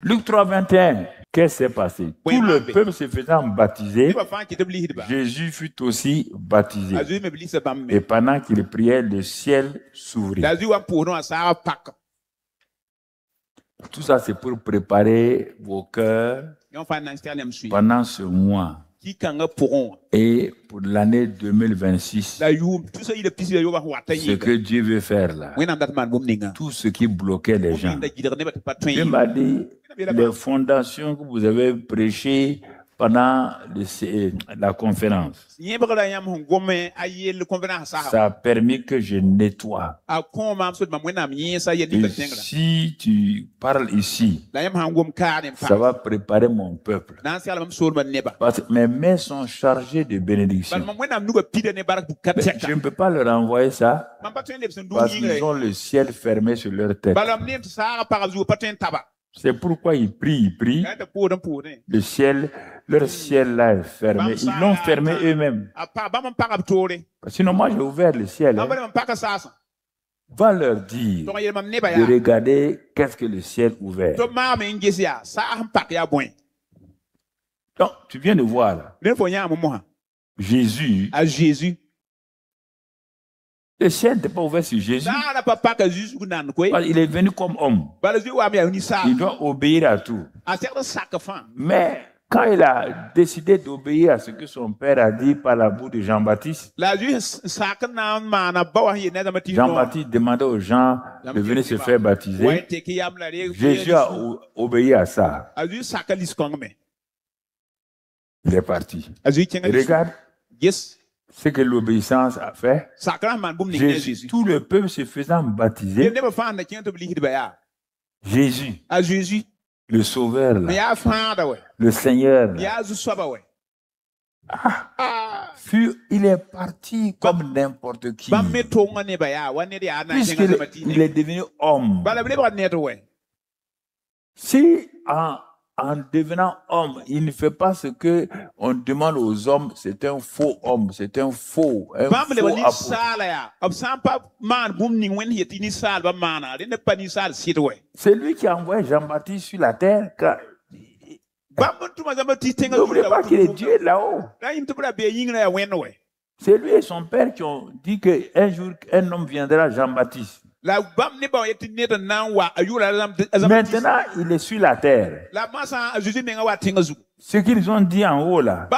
Luc 3, 21. Qu'est-ce qui s'est passé? Tout le peuple se faisant baptiser, Jésus fut aussi baptisé. Et pendant qu'il priait, le ciel s'ouvrit. Tout ça, c'est pour préparer vos cœurs pendant ce mois. Et pour l'année 2026, ce que Dieu veut faire là, tout ce qui bloquait les gens. Dieu m'a dit, les fondations que vous avez prêchées pendant la conférence, ça a permis que je nettoie. Et si tu parles ici, ça va préparer mon peuple. Parce que mes mains sont chargées de bénédictions. Je ne peux pas leur envoyer ça parce qu'ils ont le ciel fermé sur leur tête. C'est pourquoi ils prient. Le ciel, leur ciel là est fermé. Ils l'ont fermé eux-mêmes. Sinon, moi, j'ai ouvert le ciel. Va leur dire de regarder qu'est-ce que le ciel ouvert. Donc, tu viens de voir là. Jésus. Le ciel n'était pas ouvert sur Jésus. Il est venu comme homme. Il doit obéir à tout. Mais quand il a décidé d'obéir à ce que son père a dit par la bouche de Jean-Baptiste, Jean-Baptiste demandait aux gens de venir se faire baptiser. Jésus a obéi à ça. Il est parti. Et regarde ce que l'obéissance a fait. Jésus, tout le peuple se faisant baptiser. Jésus, le Sauveur, là, le Seigneur, là, il est parti comme n'importe qui. Puisqu'il est devenu homme. Si en devenant homme, il ne fait pas ce que on demande aux hommes, c'est un faux homme, c'est un faux apôtre. C'est lui qui a envoyé Jean-Baptiste sur la terre. N'oubliez pas qu'il est Dieu là-haut. C'est lui et son père qui ont dit qu'un jour, un homme viendra, Jean-Baptiste. Maintenant, il est sur la terre. Ce qu'ils ont dit en haut là,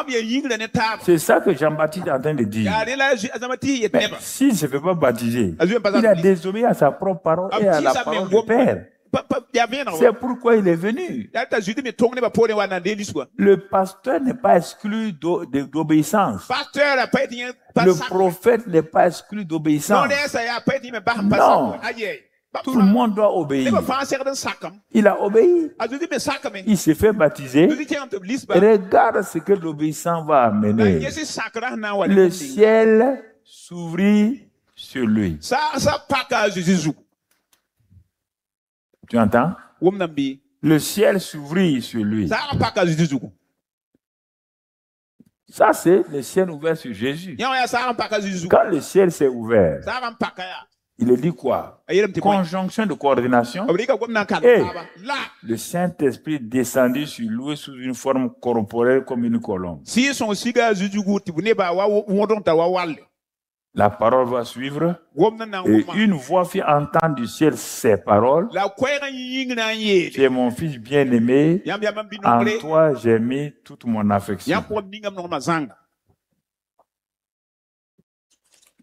c'est ça que Jean-Baptiste est en train de dire. Mais s'il ne se fait pas baptiser, il a désobéi à sa propre parole et à la parole du Père. C'est pourquoi il est venu. Le pasteur n'est pas exclu d'obéissance. Le prophète n'est pas exclu d'obéissance. Non. Tout le monde doit obéir. Il a obéi. Il s'est fait baptiser. Regarde ce que l'obéissance va amener. Le ciel s'ouvrit sur lui. Tu entends? Le ciel s'ouvrit sur lui. Ça, c'est le ciel ouvert sur Jésus. Quand le ciel s'est ouvert, il a dit quoi? Conjonction de coordination. Et le Saint-Esprit descendu sur lui sous une forme corporelle comme une colombe. La parole va suivre et une voix fit entendre du ciel ces paroles. Tu es mon fils bien-aimé, en toi j'ai mis toute mon affection.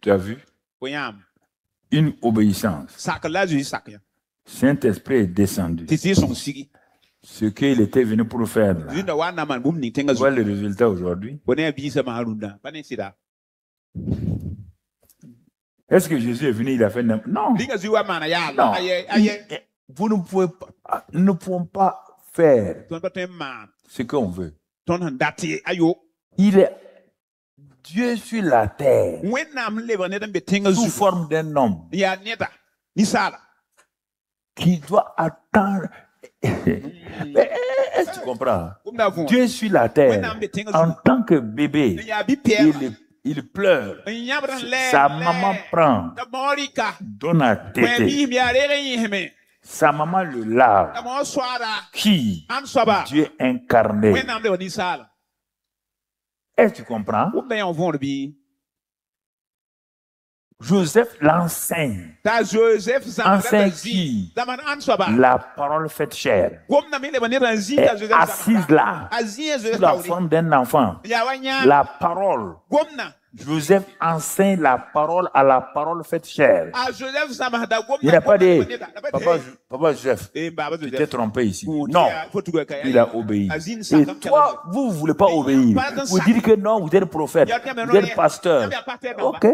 Tu as vu? Une obéissance. Saint-Esprit est descendu. Ce qu'il était venu pour faire là. Voilà le résultat aujourd'hui. Est-ce que Jésus est venu, il a fait non. Non. Vous ne pouvez pas, nous ne pouvons pas faire ce qu'on veut. Il est Dieu sur la terre sous forme d'un homme qui doit attendre. Est-ce que tu comprends? Dieu sur la terre en tant que bébé, il pleure. Sa maman prend, donne à téter. sa maman le lave. Qui? Dieu incarné. Est-ce que tu comprends? Joseph l'enseigne. Enseigne qui? La parole faite chair. Est assise là, sous la forme d'un enfant. La parole. Joseph enseigne la parole à la parole faite chair. Il n'a pas dit, Papa Joseph, tu t'es trompé ici. Non, il a obéi. Et toi, vous ne voulez pas obéir. Vous dites que non, vous êtes prophète, vous êtes pasteur. Ok,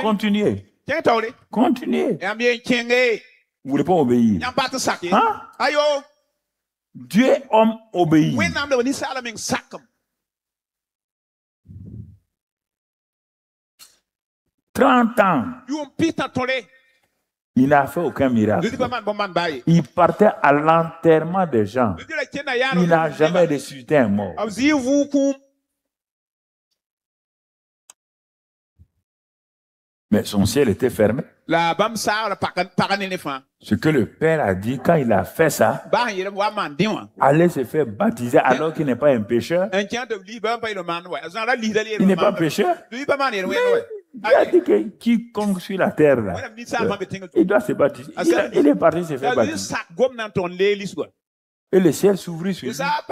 continuez. Continuez. Vous ne voulez pas obéir. Hein? Dieu est homme obéi. 30 ans. Il n'a fait aucun miracle. Il partait à l'enterrement des gens. Il n'a jamais ressuscité un mort. Mais son ciel était fermé. Ce que le Père a dit quand il a fait ça, allez se faire baptiser alors qu'il n'est pas un pécheur. Il n'est pas un pécheur. Il a dit que quiconque sur la terre, là, il doit se baptiser. Il est parti se faire baptiser. Et le ciel s'ouvrit sur lui. Ça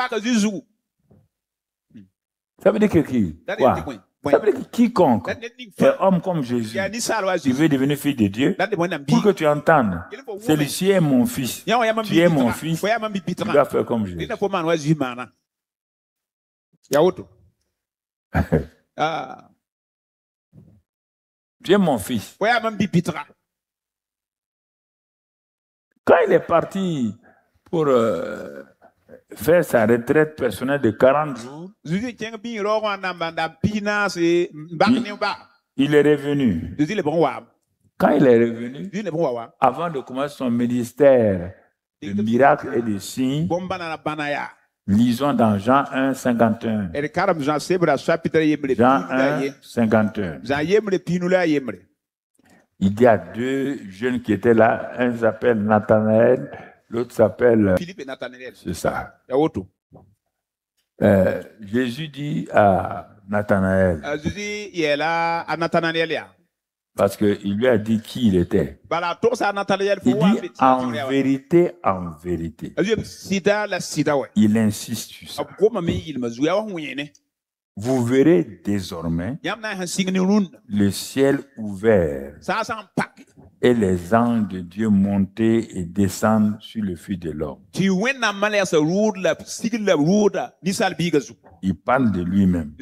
veut dire que qui? Quoi? Ça veut dire que quiconque est homme comme Jésus, il veut devenir fils de Dieu, pour que tu entendes, celui-ci est mon fils, tu es mon fils, tu dois faire comme Jésus. Tu es mon fils. Quand il est parti pour faire sa retraite personnelle de 40 jours, il est revenu. Quand il est revenu, avant de commencer son ministère de miracles et de signes, lisons dans Jean 1, 51. Jean 1, 51. Il y a deux jeunes qui étaient là. Un s'appelle Nathanaël, l'autre s'appelle... Philippe et Nathanaël. C'est ça. Jésus dit à Nathanaël, parce qu'il lui a dit qui il était. Il dit en vérité, en vérité. Il insiste sur ça. Vous verrez désormais le ciel ouvert et les anges de Dieu monter et descendre sur le Fils de l'homme. Il parle de lui-même.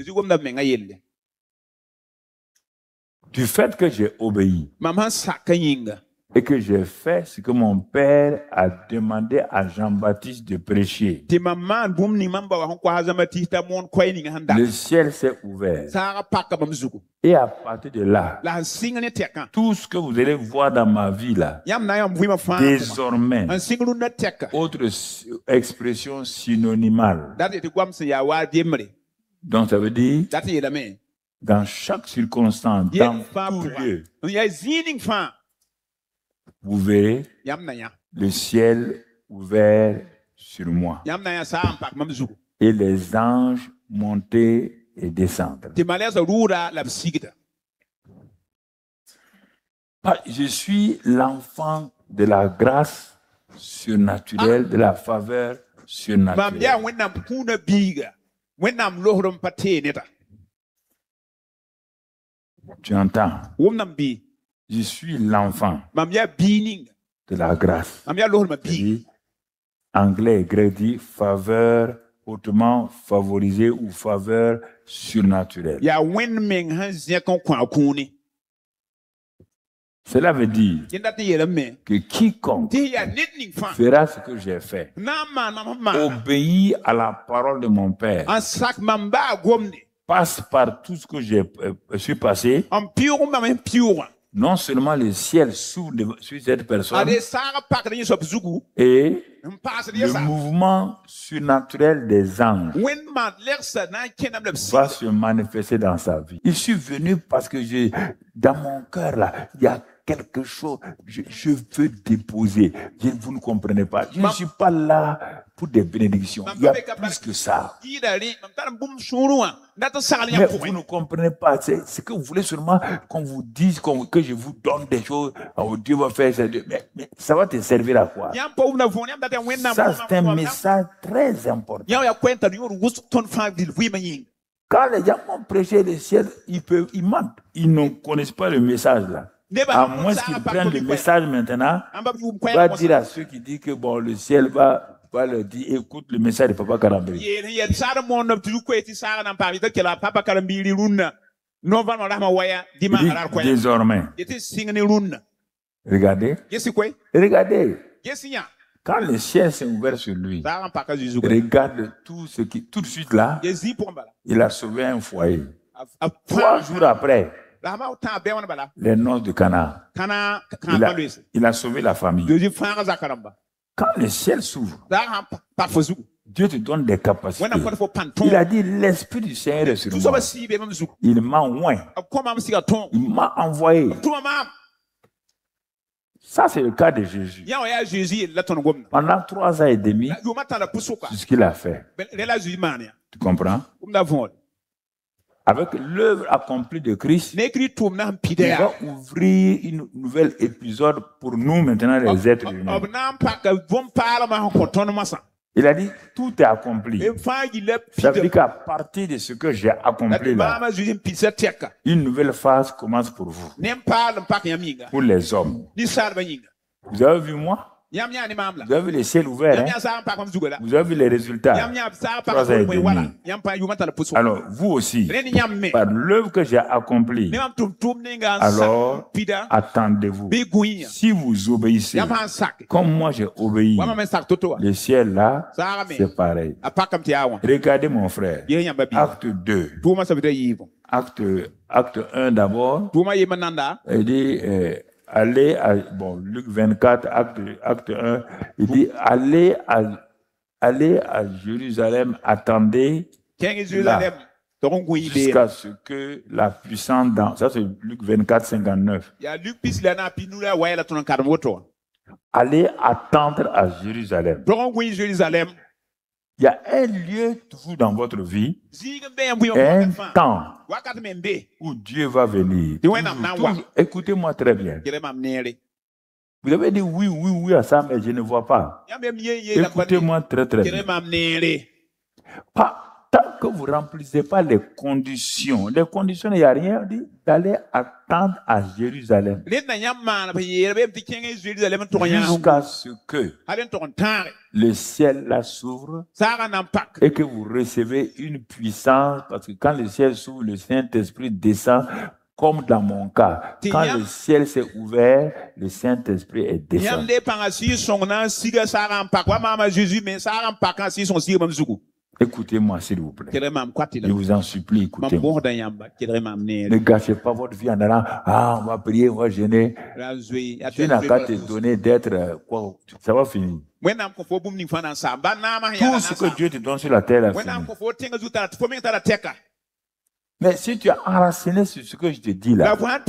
Du fait que j'ai obéi et que j'ai fait ce que mon père a demandé à Jean-Baptiste de prêcher, le ciel s'est ouvert. Et à partir de là, tout ce que vous allez voir dans ma vie là, désormais, autre expression synonymale. Donc ça veut dire, dans chaque circonstance, dans tout lieu, vous verrez le ciel ouvert sur moi et les anges monter et descendre. Je suis l'enfant de la grâce surnaturelle, de la faveur surnaturelle. Tu entends? Je suis l'enfant de la grâce. Anglais et grec dit faveur hautement favorisée ou faveur surnaturelle. Cela veut dire que quiconque fera ce que j'ai fait, obéit à la parole de mon Père, passe par tout ce que je suis passé, non seulement le ciel s'ouvre sur cette personne et le mouvement surnaturel des anges va se manifester dans sa vie. Je suis venu parce que dans mon cœur là, il y a quelque chose. Je veux déposer. Vous ne comprenez pas. Je ne suis pas là pour des bénédictions. Il y a plus que ça. Mais vous ne comprenez pas. C'est ce que vous voulez seulement qu'on vous dise, que je vous donne des choses. Oh, Dieu va faire ça. Mais ça va te servir à quoi? Ça, c'est un message très important. Quand les gens ont prêché le ciel, ils mentent. Ils ne connaissent pas le message là. À moins qu'ils prennent le message maintenant, on va dire à ceux qui disent que bon, le ciel va leur dire, écoute le message de Papa Karambiri. Désormais, regardez, quand le ciel s'est ouvert sur lui, regarde tout ce qui, tout de suite là, il a sauvé un foyer. 3 jours après, les noces de Cana, il a sauvé la famille. Quand le ciel s'ouvre, Dieu te donne des capacités. Il a dit, l'Esprit du Seigneur est sur moi. Il m'a oint. Il m'a envoyé. Ça, c'est le cas de Jésus. Pendant 3 ans et demi, c'est ce qu'il a fait. Tu comprends? Avec l'œuvre accomplie de Christ, il va ouvrir une nouvelle épisode pour nous maintenant, les êtres humains. Il a dit, tout est accompli. Ça veut dire qu'à partir de ce que j'ai accompli là, une nouvelle phase commence pour vous, pour les hommes. Vous avez vu moi? Vous avez vu le ciel ouvert, hein? Vous avez vu les résultats. 3 ans et demi. Alors, vous aussi, par l'œuvre que j'ai accomplie, alors attendez-vous. Si vous obéissez, comme moi j'ai obéi, le ciel là, c'est pareil. Regardez mon frère, acte 2. Acte 1 d'abord, il dit... allez à, bon, Luc 24, acte 1, il dit, allez à Jérusalem, attendez là, jusqu'à ce que la puissance dans, ça c'est Luc 24, 59. Allez attendre à Jérusalem. Il y a un lieu toujours dans votre vie, un temps où Dieu va venir. Écoutez-moi très bien. Vous avez dit oui, oui, oui à ça, mais je ne vois pas. Écoutez-moi très, très bien. Tant que vous ne remplissez pas les conditions, il n'y a rien dit d'aller attendre à Jérusalem. Jusqu'à ce que le ciel là s'ouvre et que vous recevez une puissance, parce que quand le ciel s'ouvre, le Saint-Esprit descend. Comme dans mon cas, quand le ciel s'est ouvert, le Saint-Esprit est descendu. Écoutez-moi, s'il vous plaît. Je vous en supplie, écoutez-moi. Ne gâchez pas votre vie en allant, on va prier, on va jeûner. Dieu n'a qu'à te donner d'être, ça va finir. Tout ce que Dieu te donne sur la terre a fini. Mais si tu as enraciné sur ce que je te dis là, même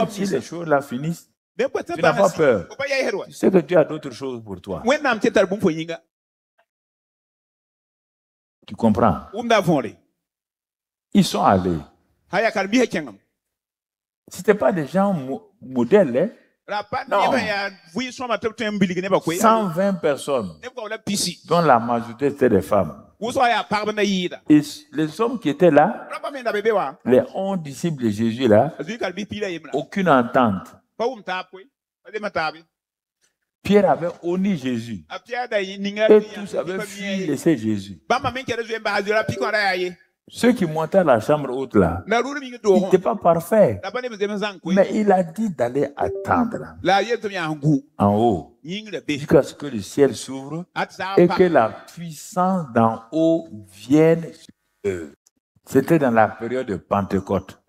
si les choses là finissent, tu n'as pas peur. Tu sais que Dieu a d'autres choses pour toi. Tu comprends? Ils sont allés. C'était pas des gens modèles, hein? Non. 120 personnes, dont la majorité étaient des femmes. Et les hommes qui étaient là, les 11 disciples de Jésus là, aucune entente. Pierre avait honni Jésus. Et tous avaient fui laisser Jésus. Ceux qui montaient à la chambre haute là, ils n'étaient pas parfaits. Mais il a dit d'aller attendre en haut jusqu'à ce que le ciel s'ouvre et que la puissance d'en haut vienne sur eux. C'était dans la période de Pentecôte.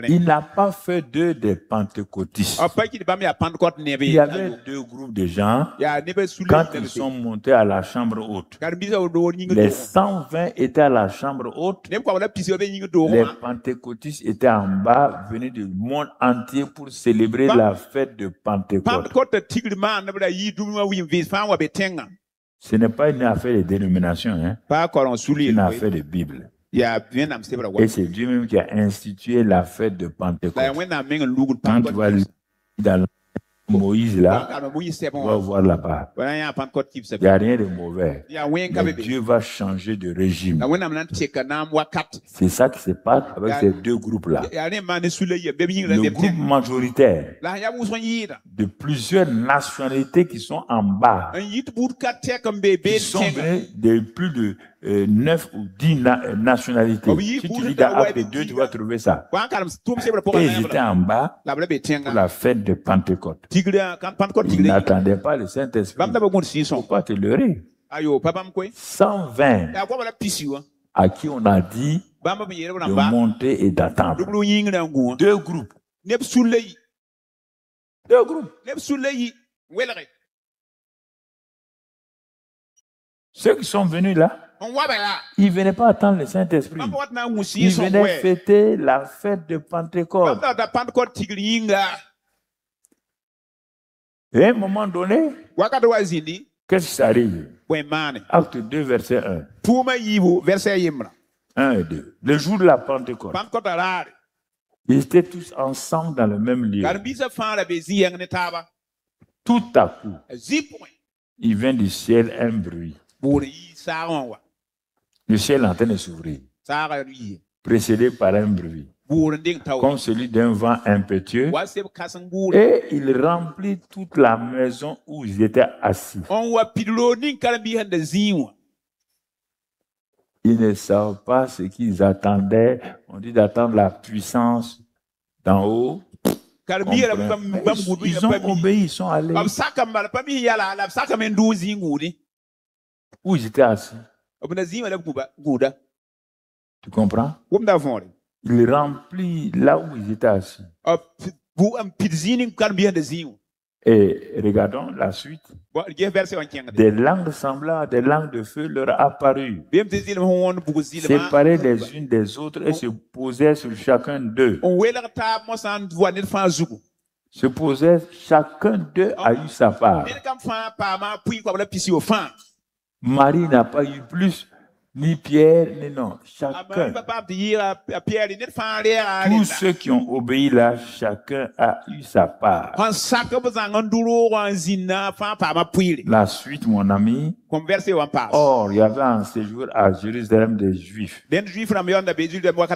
Il n'a pas fait d'eux des pentecôtistes. Il y avait deux groupes de gens. Quand ils sont montés à la chambre haute, les 120 étaient à la chambre haute. Les pentecôtistes étaient en bas, venus du monde entier pour célébrer la fête de Pentecôte. Ce n'est pas une affaire de dénomination, hein? C'est une affaire de Bible. Et c'est Dieu même qui a institué la fête de Pentecôte. Quand tu vas lire dans Moïse là, on va voir là-bas. Il n'y a rien de mauvais. Mais Dieu va changer de régime. C'est ça qui se passe avec ces deux groupes-là. Le groupe majoritaire de plusieurs nationalités qui sont en bas, qui sont venus de plus de 9 ou 10 nationalités. Si tu lis dans Acte 2, tu vas trouver ça. Et ils étaient en bas pour la fête de Pentecôte. Ils n'attendaient pas le Saint-Esprit. Pourquoi te leurrer? 120 à qui on a dit de monter et d'attendre. Deux groupes. Deux groupes. Ceux qui sont venus là, ils ne venaient pas attendre le Saint-Esprit. Ils venaient fêter la fête de Pentecôte. Et à un moment donné, qu'est-ce qui s'arrive? Acte 2, verset 1. 1 et 2. Le jour de la Pentecôte, ils étaient tous ensemble dans le même lieu. Tout à coup, il vient du ciel un bruit. Le ciel est en train de s'ouvrir, précédé par un bruit, comme celui d'un vent impétueux, et il remplit toute la maison où ils étaient assis. Ils ne savent pas ce qu'ils attendaient. On dit d'attendre la puissance d'en haut. Ils ont obéi, ils sont allés où ils étaient assis. Tu comprends? Il remplit là où ils étaient assis. Et regardons la suite. Des langues semblables à des langues de feu leur apparurent, séparées les unes des autres, et se posaient sur chacun d'eux. Se posaient, chacun d'eux a eu sa part. Marie n'a pas eu plus, ni Pierre, ni non. Chacun. Tous ceux qui ont obéi là, chacun a eu sa part. La suite, mon ami. Or, il y avait un séjour à Jérusalem des Juifs,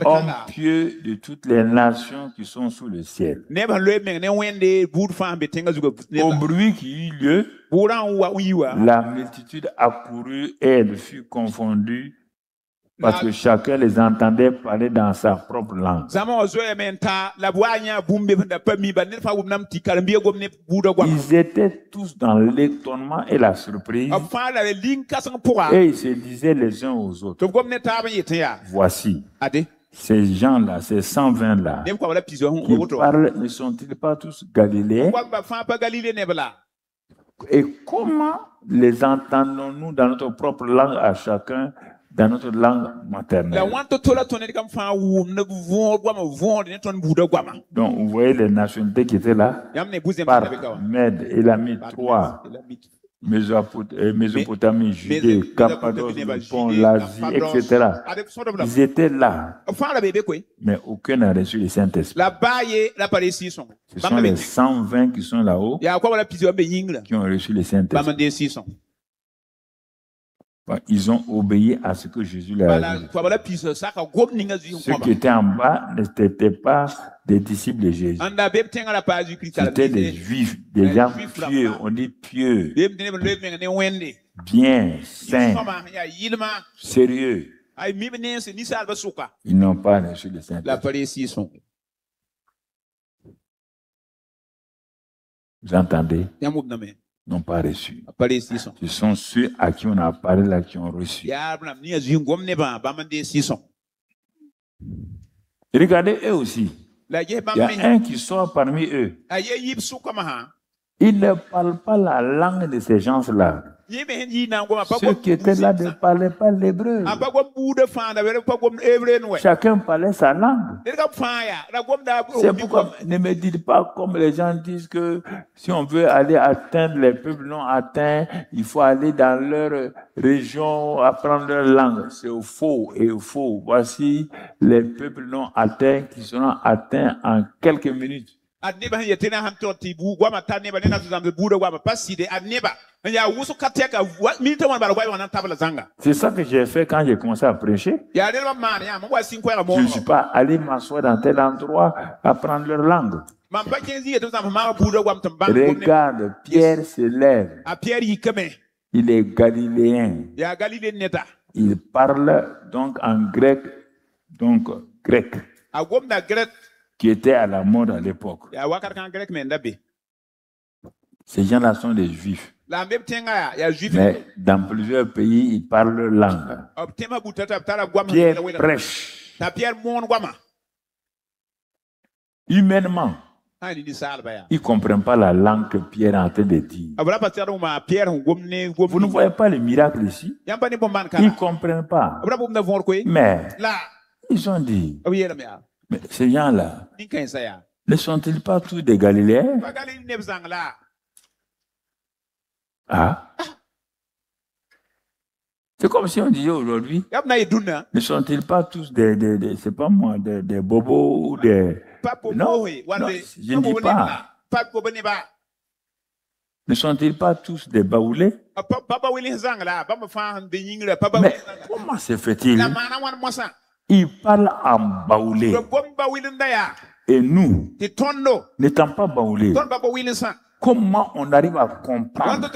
hommes pieux de toutes les nations qui sont sous le ciel. Au bruit qui eut lieu, la multitude accourut et elle fut confondue parce que chacun les entendait parler dans sa propre langue. Ils étaient tous dans l'étonnement et la surprise et ils se disaient les uns aux autres, voici, ces gens-là, ces 120-là, qui parlent, ne sont-ils pas tous galiléens? Et comment les entendons-nous dans notre propre langue à chacun, dans notre langue maternelle? Donc, vous voyez les nationalités qui étaient là, par Mède, Élamite, Troie, Mésopotamie, Judée, Cappadoce, le Pont, l'Asie, etc. Ils étaient là, mais aucun n'a reçu le Saint-Esprit. Ce sont les 120 qui sont là-haut qui ont reçu le Saint-Esprit. Ils ont obéi à ce que Jésus leur a dit. Ceux qui étaient en bas n'étaient pas des disciples de Jésus. C'était des Juifs, des gens pieux, on dit pieux, bien, saints, sérieux. Ils n'ont pas reçu le Saint-Esprit. Vous entendez? N'ont pas reçu. Ce sont ceux à qui on a parlé là qui ont reçu. Regardez eux aussi. Il y a un qui sort parmi eux. Il ne parle pas la langue de ces gens-là. Ceux qui étaient là ne parlaient pas l'hébreu. Chacun parlait sa langue. C'est pourquoi ne me dites pas comme les gens disent que si on veut aller atteindre les peuples non atteints, il faut aller dans leur région, apprendre leur langue. C'est faux et faux. Voici les peuples non atteints qui seront atteints en quelques minutes. C'est ça que j'ai fait quand j'ai commencé à prêcher. Je ne suis pas allé m'asseoir dans tel endroit apprendre leur langue. Regarde, Pierre se lève. Il est galiléen. Il parle donc en grec, qui était à la mode à l'époque. Ces gens-là sont des juifs. Mais dans plusieurs pays, ils parlent leur langue. Pierre prêche. Humainement, ils ne comprennent pas la langue que Pierre est en train de dire. Vous ne voyez pas le miracle ici? Ils ne comprennent pas. Mais ils ont dit, mais ces gens-là, ne sont-ils pas tous des Galiléens? Ah. C'est comme si on disait aujourd'hui, ne sont-ils pas tous c'est pas moi, des bobos ou des... Non, je ne dis pas. Ne sont-ils pas tous des baoulés? Mais comment se fait-il? Ils parlent en baoulé. Et nous, n'étant pas baoulés, comment on arrive à comprendre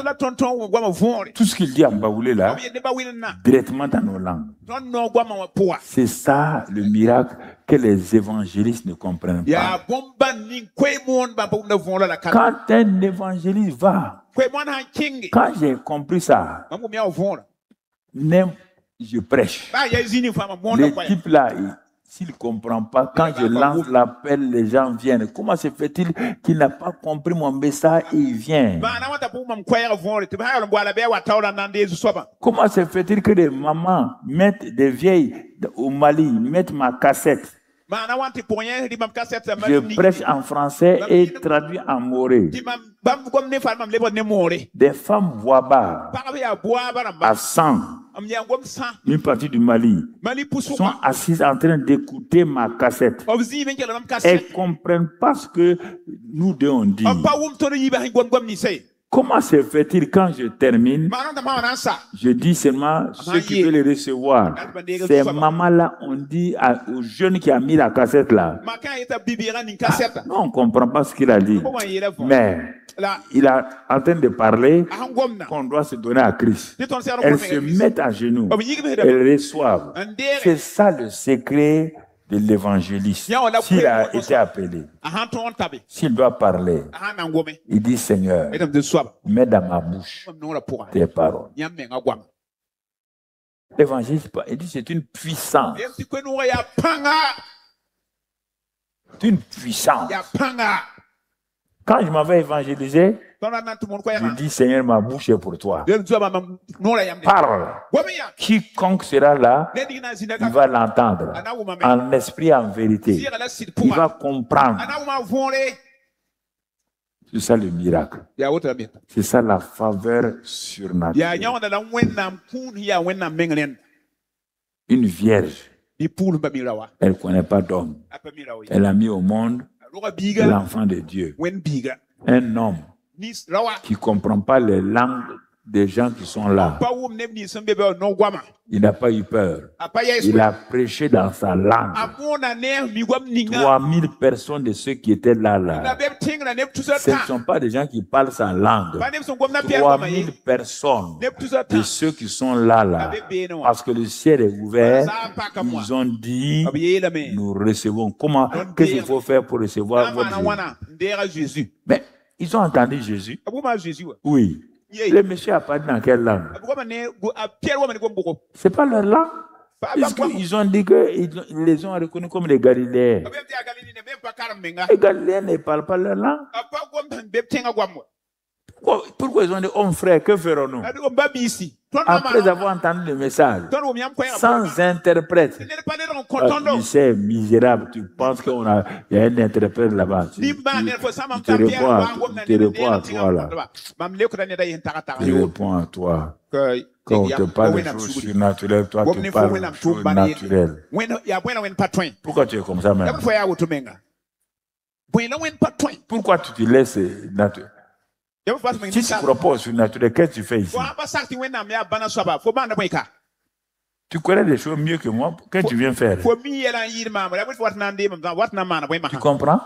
tout ce qu'il dit en baoulé là, directement dans nos langues? C'est ça le miracle que les évangélistes ne comprennent pas. Quand un évangéliste va, quand j'ai compris ça, je prêche. Le type là, s'il ne comprend pas, quand je lance l'appel, les gens viennent. Comment se fait-il qu'il n'a pas compris mon message et il vient? Comment se fait-il que des mamans mettent des vieilles au Mali, mettent ma cassette? Je prêche en français et traduis en moré. Des femmes voix à 100, une partie du Mali, sont assises en train d'écouter ma cassette. Elles ne comprennent pas ce que nous deux on dit. Comment se fait-il quand je termine, je dis seulement ceux qui veulent les recevoir. Ces mamans-là, on dit aux jeunes qui a mis la cassette là. Non, on ne comprend pas ce qu'il a dit. Mais il est en train de parler qu'on doit se donner à Christ. Elles se mettent à genoux. Elles reçoivent. C'est ça le secret de l'évangéliste. S'il a été appelé, s'il doit parler, il dit Seigneur, mets dans ma bouche tes paroles. L'évangéliste, il dit c'est une puissance. C'est une puissance. Quand je m'avais évangélisé, je dis Seigneur, ma bouche est pour toi. Parle. Quiconque sera là, il va l'entendre en esprit, en vérité. Il va comprendre. C'est ça le miracle. C'est ça la faveur surnaturelle. Une vierge, elle ne connaît pas d'homme. Elle a mis au monde l'enfant de Dieu. Un homme qui ne comprend pas les langues des gens qui sont là. Il n'a pas eu peur. Il a prêché dans sa langue. 3000 personnes de ceux qui étaient là. Ce ne sont pas des gens qui parlent sa langue. 3000 personnes de ceux qui sont là. Parce que le ciel est ouvert. Ils ont dit, nous recevons. Comment? Qu'est-ce qu'il faut faire pour recevoir votre Jésus? Mais ils ont entendu Jésus. Oui. Le monsieur a parlé dans quelle langue? C'est pas leur langue. Ils ont dit qu'ils les ont reconnus comme les Galiléens. Les Galiléens ne parlent pas leur langue. Pourquoi ils ont dit, oh frère, que ferons-nous? Après avoir entendu le message, sans interprète, tu sais, misérable, tu penses qu'il y a un interprète là-bas. Tu te réponds à toi là. Tu réponds à toi. Quand on te parle de choses surnaturelles, toi tu parles de choses naturelles. Pourquoi tu es comme ça même? Pourquoi tu te laisses naturel? Si tu proposes surnaturel, qu'est-ce que tu fais ici? Tu connais des choses mieux que moi. Qu'est-ce que tu viens faire? Tu comprends?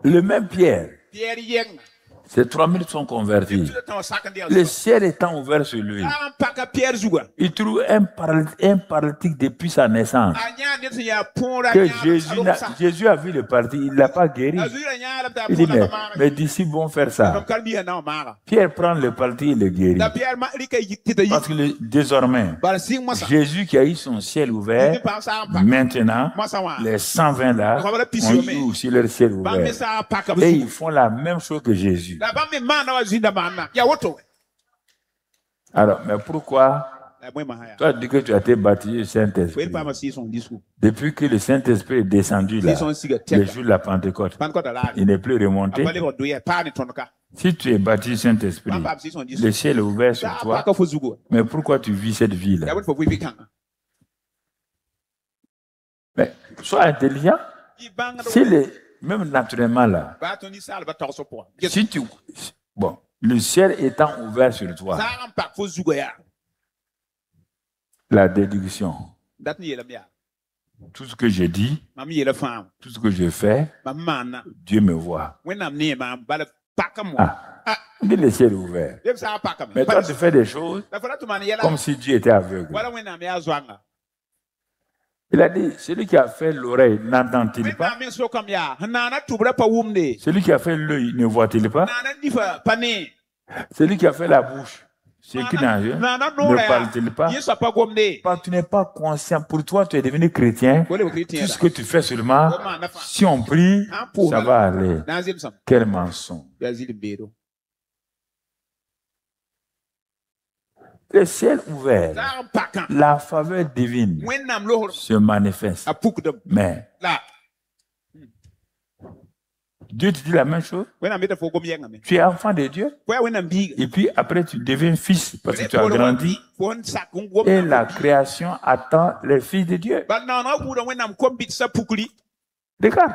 Le même Pierre. Ces 3000 sont convertis. Le ciel étant ouvert sur lui, il trouve un paralytique depuis sa naissance. Que Jésus a vu le paralytique, il ne l'a pas guéri. Il dit, mais d'ici bon faire ça. Pierre prend le paralytique et le guérit. Parce que désormais, Jésus qui a eu son ciel ouvert, maintenant, les 120 là ont eu aussi leur ciel ouvert. Et ils font la même chose que Jésus. Alors, mais pourquoi toi dis que tu as été baptisé du Saint-Esprit? Depuis que le Saint-Esprit est descendu là, le jour de la Pentecôte, il n'est plus remonté. Si tu es baptisé du Saint-Esprit, le ciel est ouvert sur toi, mais pourquoi tu vis cette vie-là? Mais sois intelligent. Même naturellement là, si tu, bon, le ciel étant ouvert sur toi, la déduction, tout ce que je dis, tout ce que je fais, Dieu me voit. Dis le ciel est ouvert. Mais toi tu fais des choses comme si Dieu était aveugle. Il a dit, celui qui a fait l'oreille n'entend-il pas? Celui qui a fait l'œil ne voit-il pas? Celui qui a fait la bouche, celui qui n'a rien, ne parle-t-il pas? Parce que tu n'es pas conscient. Pour toi, tu es devenu chrétien. Tout ce que tu fais seulement, si on prie, ça va aller. Quel mensonge. Le ciel ouvert, la faveur divine se manifeste. Mais Dieu te dit la même chose. Tu es enfant de Dieu. Et puis après tu deviens fils parce que tu as grandi. Et la création attend les fils de Dieu. Regarde.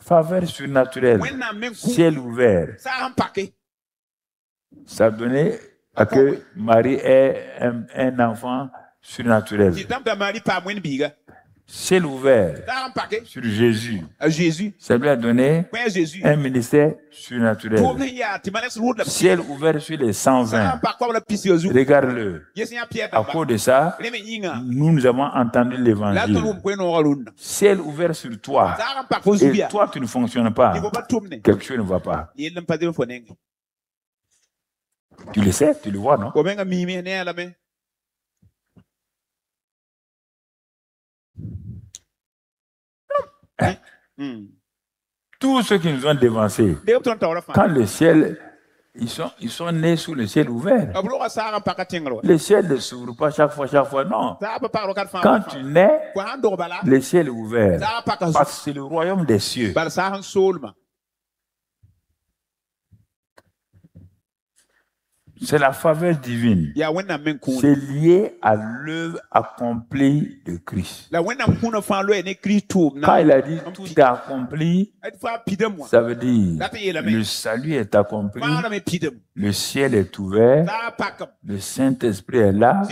Faveur surnaturelle. Ciel ouvert. Ça donnait à que Marie ait un enfant surnaturel. Ciel ouvert sur Jésus. Ça lui a donné un ministère surnaturel. Ciel ouvert sur les 120. Regarde-le. À cause de ça, nous avons entendu l'évangile. Ciel ouvert sur toi. Et toi, tu ne fonctionnes pas. Quelque chose ne va pas. Tu le sais, tu le vois, non? Tous ceux qui nous ont dévancés, quand le ciel, ils sont nés sous le ciel ouvert. Le ciel ne s'ouvre pas chaque fois, non. Quand tu nais, le ciel est ouvert. Parce que c'est le royaume des cieux. C'est la faveur divine. C'est lié à l'œuvre accomplie de Christ. Quand il a dit tout est accompli, ça veut dire le salut est accompli, le ciel est ouvert, le Saint-Esprit est là.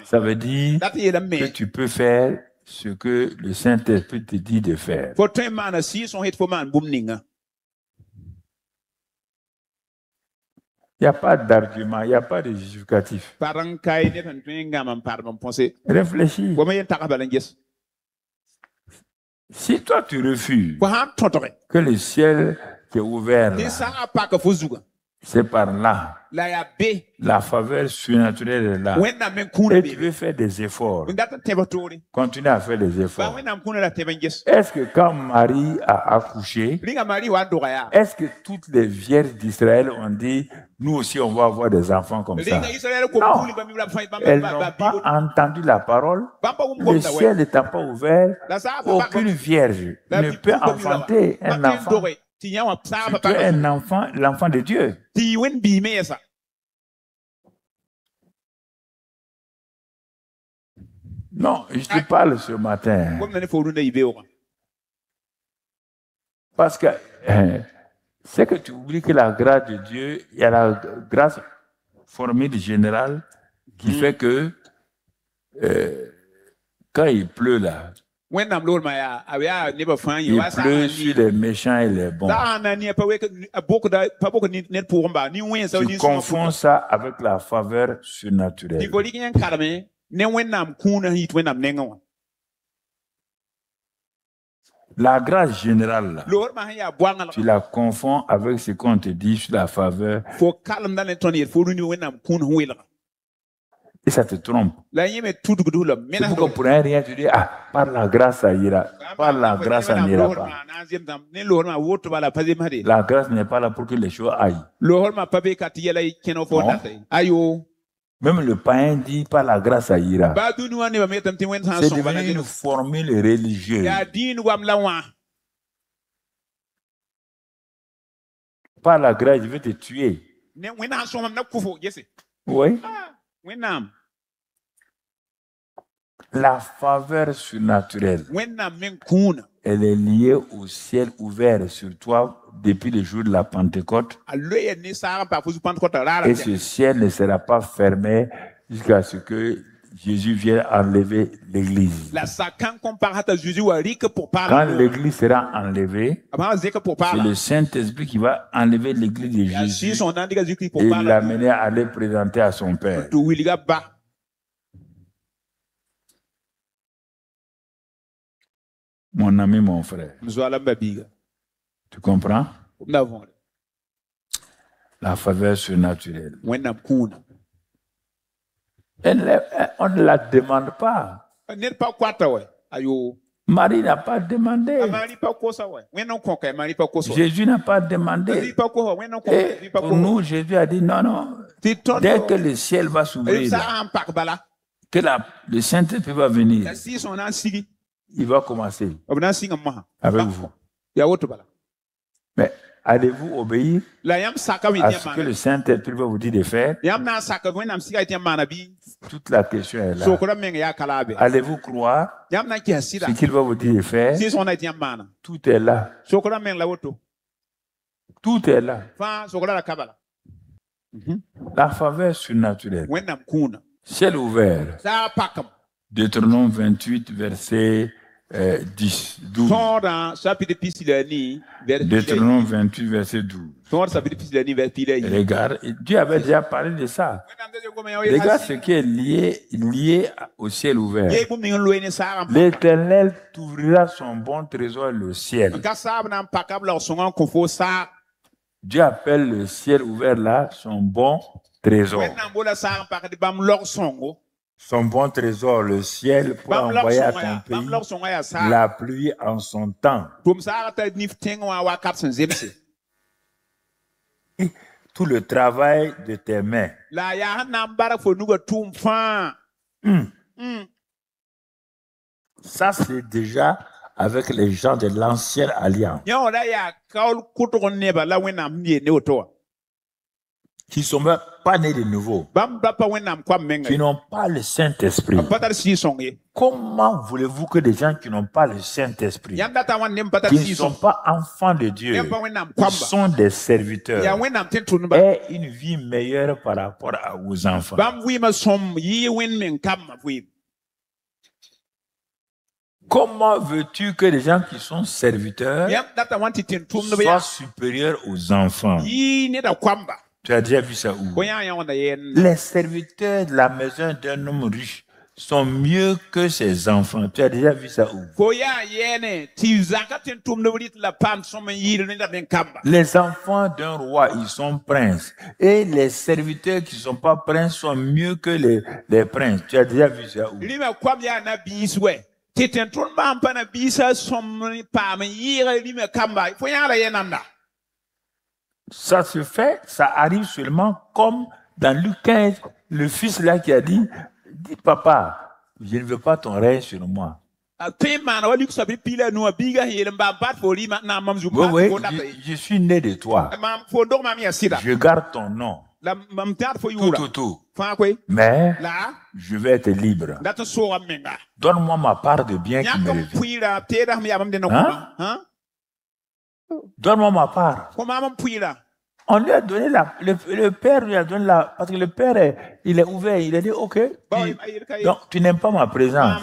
Ça veut dire que tu peux faire ce que le Saint-Esprit te dit de faire. Il n'y a pas d'argument, il n'y a pas de justificatif. Réfléchis. Si toi tu refuses que le ciel qui est ouvert là, C'est par là. La faveur surnaturelle est là. Et tu veux faire des efforts. Continue à faire des efforts. Est-ce que quand Marie a accouché, est-ce que toutes les vierges d'Israël ont dit, nous aussi on va avoir des enfants comme ça? Non. Elles n'ont pas entendu la parole. Le ciel n'étant pas ouvert, aucune vierge ne peut enfanter un enfant. Surtout un enfant, l'enfant de Dieu. Non, je te parle ce matin. Parce que c'est que tu oublies que la grâce de Dieu, il y a la grâce formule générale qui fait que quand il pleut là, il pleut sur les méchants et les bons. Tu confonds ça avec la faveur surnaturelle. La grâce générale, là, tu la confonds avec ce qu'on te dit sur la faveur. Et ça te trompe. C'est pourquoi pour rien tu dis, ah, par la grâce ça ira. Par la grâce ça n'ira pas. La grâce n'est pas là pour que les choses aillent. Non. Même le païen dit, par la grâce ça ira. C'est devenu une formule religieuse. Par la grâce, je vais te tuer. Oui. La faveur surnaturelle, elle est liée au ciel ouvert sur toi depuis le jour de la Pentecôte. Et ce ciel ne sera pas fermé jusqu'à ce que Jésus vienne enlever l'église. Quand l'église sera enlevée, c'est le Saint-Esprit qui va enlever l'église de Jésus et l'amener à aller présenter à son Père. Mon ami, mon frère. Tu comprends? La faveur surnaturelle. On ne la demande pas. Marie n'a pas demandé. Jésus n'a pas demandé. Et pour nous, Jésus a dit non, non. Dès que le ciel va s'ouvrir, que le Saint-Esprit va venir, il va commencer avec vous. Mais allez-vous obéir à ce que le Saint-Esprit va vous dire de faire? Toute la question est là. Allez-vous croire ce qu'il va vous dire de faire? Tout est là. Tout est là. La faveur surnaturelle. Ciel ouvert. Deutéronome 28, verset 10, 12. Deutéronome 28, verset 12. Regarde, Dieu avait déjà parlé de ça. Regarde ce qui est lié au ciel ouvert. L'Éternel t'ouvrira son bon trésor, le ciel. Dieu appelle le ciel ouvert là son bon trésor. Son bon trésor, le ciel, pour envoyer à ton pays la pluie en son temps. Et tout le travail de tes mains. Ça, c'est déjà avec les gens de l'ancienne alliance. Qui ne sont même pas nés de nouveau, qui n'ont pas le Saint-Esprit. Comment voulez-vous que des gens qui n'ont pas le Saint-Esprit, qui ne sont pas enfants de Dieu, qui sont des serviteurs, aient une vie meilleure par rapport aux enfants? Comment veux-tu que les gens qui sont serviteurs soient supérieurs aux enfants? Tu as déjà vu ça où? Les serviteurs de la maison d'un homme riche sont mieux que ses enfants. Tu as déjà vu ça où? Les enfants d'un roi, ils sont princes. Et les serviteurs qui ne sont pas princes sont mieux que les princes. Tu as déjà vu ça où? Ça se fait, ça arrive seulement comme dans Luc 15, le fils là qui a dit, dis papa, je ne veux pas ton règne sur moi. Oui, je suis né de toi. Je garde ton nom. Tout. Mais je vais être libre. Donne-moi ma part de bien qui me revient. Hein? Donne-moi ma part. On lui a donné le père lui a donné parce que le père, il est ouvert, il a dit, ok, donc tu n'aimes pas ma présence.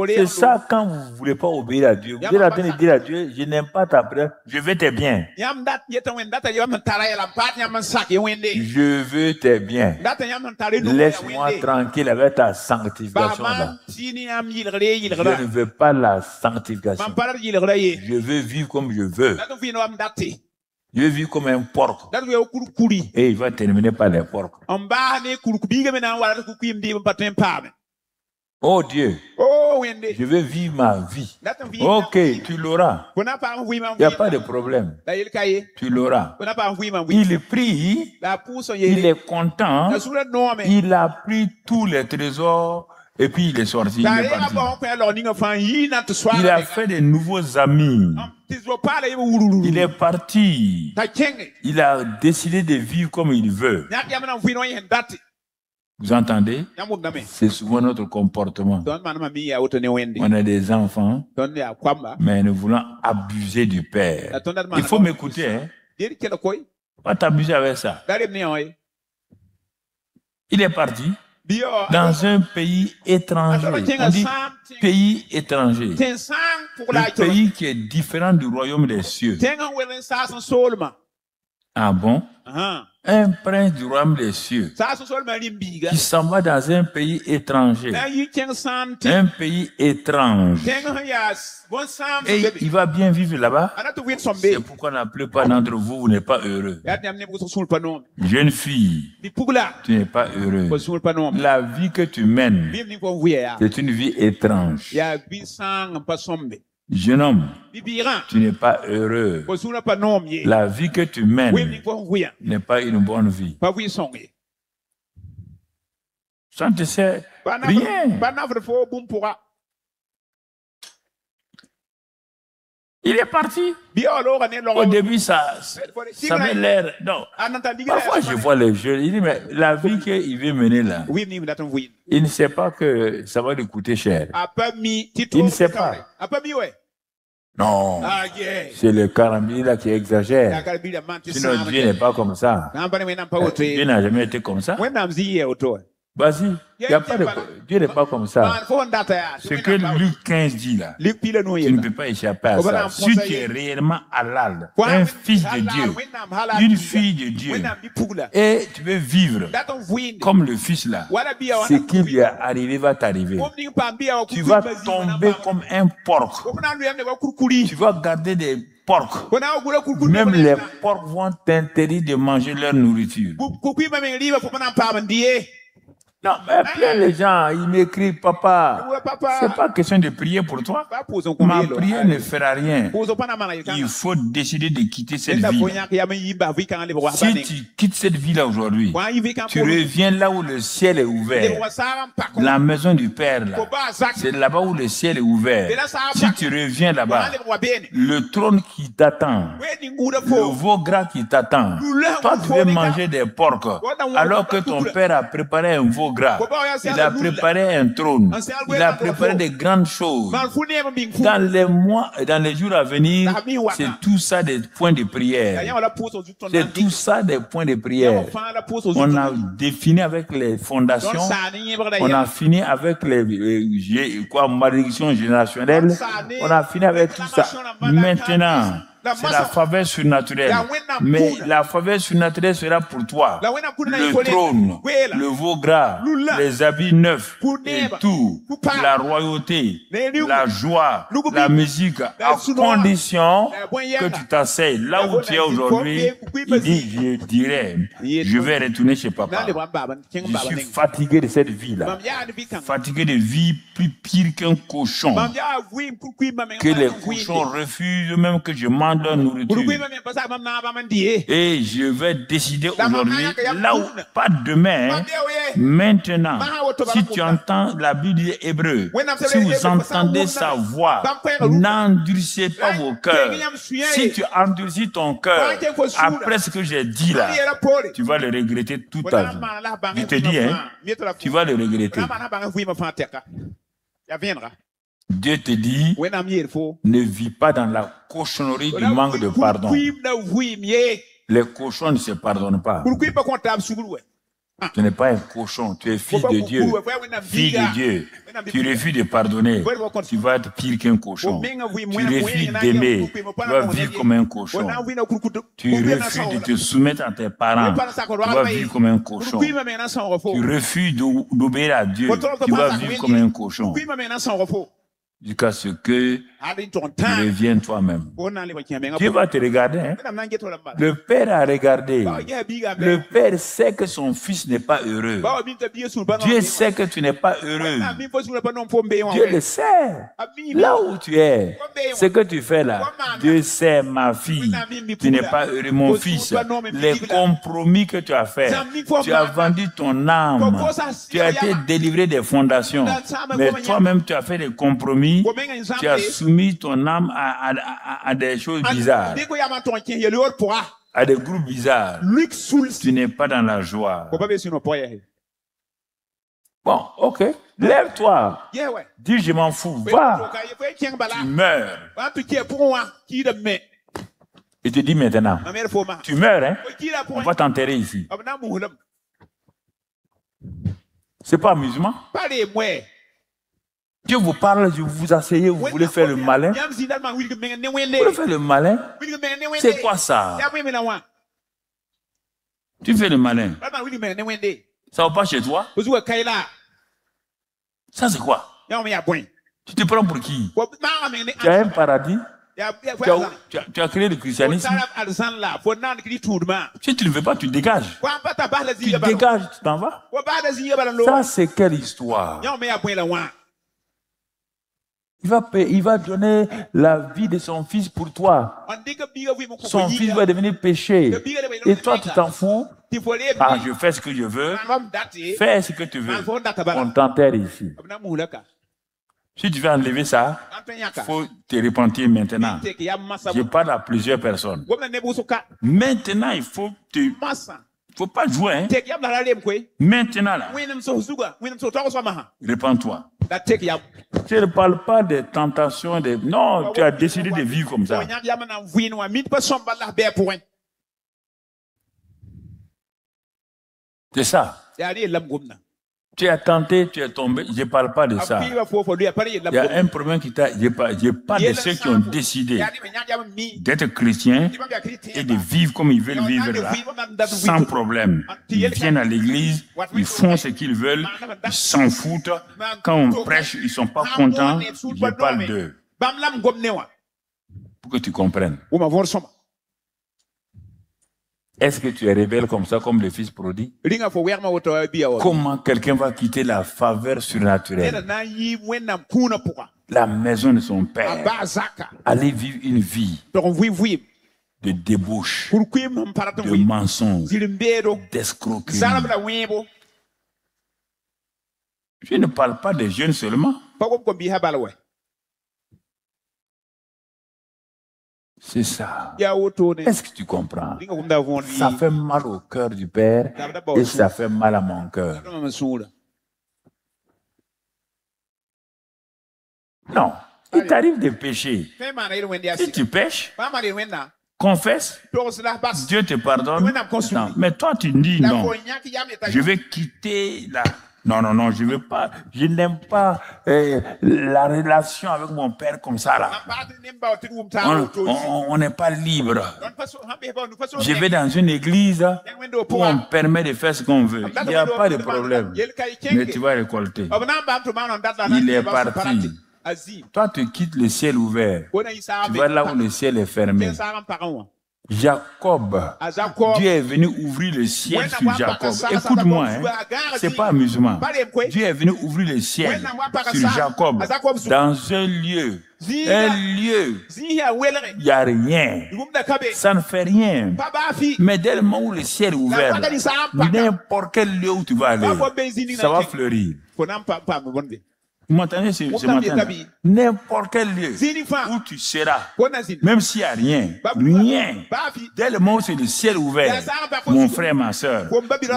C'est ça quand vous ne voulez pas obéir à Dieu. Vous êtes en train de dire à Dieu, je n'aime pas ta présence, je veux tes biens. Je veux tes biens. Laisse-moi tranquille avec ta sanctification là. Je ne veux pas la sanctification. Je veux vivre comme je veux. Je vais vivre comme un porc. Et il va terminer par les porcs. Oh Dieu, je veux vivre ma vie. Ok, tu l'auras. Il n'y a pas de problème. Tu l'auras. Il prie, il est content, il a pris tous les trésors. Et puis il est sorti, il est parti. Il a fait de nouveaux amis. Il est parti. Il a décidé de vivre comme il veut. Vous entendez? C'est souvent notre comportement. On a des enfants, mais nous voulons abuser du Père. Il faut m'écouter. Hein? Pas t'abuser avec ça. Il est parti. Dans un pays étranger. On dit pays étranger. Le pays qui est différent du royaume des cieux. Ah bon? Un prince du royaume des cieux qui s'en va dans un pays étranger. Un pays étrange. Et il va bien vivre là-bas. C'est pourquoi la plupart d'entre vous, vous n'êtes pas heureux. Jeune fille, tu n'es pas heureux. La vie que tu mènes, c'est une vie étrange. Jeune homme, tu n'es pas heureux. La vie que tu mènes n'est pas une bonne vie. Ça ne te sert rien. Il est parti. Au début, ça avait l'air. Non. Parfois, je vois les jeunes. Il dit, mais la vie qu'il veut mener là, il ne sait pas que ça va lui coûter cher. Il ne sait pas. Non. C'est le Karambili là qui exagère. Sinon, Dieu n'est pas comme ça. Dieu n'a jamais été comme ça. Vas-y. Dieu n'est pas comme ça. Ce que Luc 15 dit là, tu ne peux pas échapper à ça. Si tu es réellement halal, un fils de Dieu, une fille de Dieu, et tu veux vivre comme le fils là, ce qui lui est arrivé va t'arriver. Tu vas tomber comme un porc. Tu vas garder des porcs. Même les porcs vont t'interdire de manger leur nourriture. Non, mais plein les gens, ils m'écrivent, papa, c'est pas question de prier pour toi. Ma prière ne fera rien. Il faut décider de quitter cette vie. Si tu quittes cette vie-là aujourd'hui, tu reviens là où le ciel est ouvert. La maison du Père, là. C'est là-bas où le ciel est ouvert. Si tu reviens là-bas, le trône qui t'attend, le veau gras qui t'attend, toi tu veux manger des porcs, alors que ton Père a préparé un veau gras. Il a préparé un trône. Il a préparé de grandes choses. Dans les mois, dans les jours à venir, c'est tout ça des points de prière. C'est tout ça des points de prière. On a défini avec les fondations. On a fini avec les malédictions générationnelles. On a fini avec tout ça. Maintenant, c'est la faveur surnaturelle. Mais la faveur surnaturelle sera pour toi. Le trône, le veau gras, les habits neufs et tout, la royauté, la joie, la musique, à condition que tu t'asseyes là où tu es aujourd'hui. Il dit, je dirais, je vais retourner chez papa. Je suis fatigué de cette vie-là. Fatigué de vie plus pire qu'un cochon. Que les cochons refusent même que je mange leur nourriture. Et je vais décider aujourd'hui, là où, pas demain, maintenant, si tu entends la Bible hébreu, si vous entendez sa voix, n'endurcissez pas vos cœurs. Si tu endurcis ton cœur, après ce que j'ai dit là, tu vas le regretter toute ta vie. Je te dis, hein, tu vas le regretter. Dieu te dit, ne vis pas dans la cochonnerie du manque de pardon. Les cochons ne se pardonnent pas. Tu n'es pas un cochon, tu es fils de Dieu, fille de Dieu. Tu refuses de pardonner, tu vas être pire qu'un cochon. Tu refuses d'aimer, tu vas vivre comme un cochon. Tu refuses de te soumettre à tes parents, tu vas vivre comme un cochon. Tu refuses d'obéir à Dieu, tu vas vivre comme un cochon. Jusqu'à ce que tu reviennes toi-même. Dieu va te regarder. Hein? Le Père a regardé. Le Père sait que son fils n'est pas heureux. Dieu sait que tu n'es pas heureux. Dieu le sait. Là où tu es, ce que tu fais là, Dieu sait, ma fille, tu n'es pas heureux, mon fils. Les compromis que tu as fait, tu as vendu ton âme, tu as été délivré des fondations, mais toi-même tu as fait des compromis. Tu as soumis ton âme à des choses bizarres, à des groupes bizarres. Tu n'es pas dans la joie. Bon, ok. Lève-toi. Dis, je m'en fous. Va. Tu meurs. Et te dis maintenant, tu meurs, hein? On va t'enterrer ici. C'est pas amusement. Dieu vous parle, vous vous asseyez, vous voulez faire le malin. Vous voulez faire le malin? C'est quoi ça? Tu fais le malin. Ça va pas chez toi? Ça c'est quoi? Tu te prends pour qui? Tu as un paradis? Tu as créé le christianisme. Si tu ne veux pas, tu dégages. Tu dégages, tu t'en vas. Ça c'est quelle histoire? Il va donner la vie de son fils pour toi. Son fils va devenir péché. Et toi, tu t'en fous? Ah, je fais ce que je veux. Fais ce que tu veux. On t'enterre ici. Si tu veux enlever ça, il faut te repentir maintenant. Je parle à plusieurs personnes. Maintenant, il faut pas jouer. Hein? Maintenant, là. Répands-toi. Je ne parle pas des tentations. Non, tu as décidé de vivre comme ça. C'est ça. Tu as tenté, tu es tombé. Je ne parle pas de ça. Il y a un problème qui t'a... Je parle de ceux qui ont décidé d'être chrétiens et de vivre comme ils veulent vivre là, sans problème. Ils viennent à l'église, ils font ce qu'ils veulent, ils s'en foutent. Quand on prêche, ils ne sont pas contents. Je parle d'eux. Pour que tu comprennes. Est-ce que tu es rebelle comme ça, comme le fils prodigue? Comment quelqu'un va quitter la faveur surnaturelle, la maison de son père, aller vivre une vie de débauche, de mensonge, d'escroquerie? Je ne parle pas des jeunes seulement. C'est ça. Est-ce que tu comprends? Ça fait mal au cœur du Père et ça fait mal à mon cœur. Non. Il t'arrive de pécher. Si tu pêches, confesse, Dieu te pardonne. Mais toi, tu dis non. Je vais quitter Non, non, non, je veux pas. Je n'aime pas la relation avec mon père comme ça là. On n'est pas libre. Je vais dans une église où on permet de faire ce qu'on veut. Il n'y a pas de problème. Mais tu vas récolter. Il est parti. Toi, tu quittes le ciel ouvert. Tu vas là où le ciel est fermé. Jacob, Dieu est venu ouvrir le ciel sur Jacob. Écoute-moi, hein, c'est pas amusement. Dieu est venu ouvrir le ciel sur Jacob dans un lieu. Il n'y a rien. Ça ne fait rien. Mais dès le moment où le ciel est ouvert, n'importe quel lieu où tu vas aller, ça va fleurir. Vous m'entendez ce matin? N'importe quel lieu où tu seras, même s'il n'y a rien, dès le moment où c'est le ciel ouvert, mon frère, ma soeur,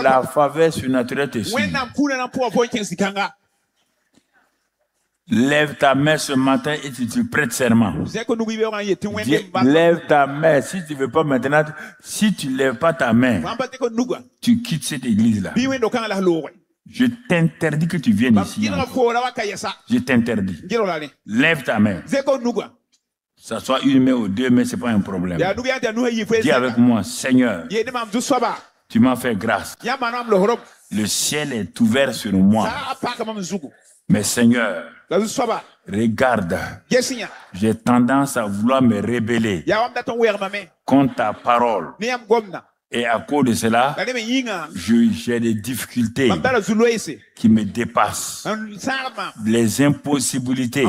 la faveur surnaturelle te suit. Lève ta main ce matin et tu te prêtes serment. Lève ta main. Si tu ne veux pas maintenant, si tu ne lèves pas ta main, tu quittes cette église-là. Je t'interdis que tu viennes ici. Je t'interdis. Lève ta main. Ça soit une main ou deux mains, ce n'est pas un problème. Dis avec moi, Seigneur, tu m'as fait grâce. Le ciel est ouvert sur moi. Mais Seigneur, regarde, j'ai tendance à vouloir me rebeller contre ta parole. Et à cause de cela, j'ai des difficultés qui me dépassent. Les impossibilités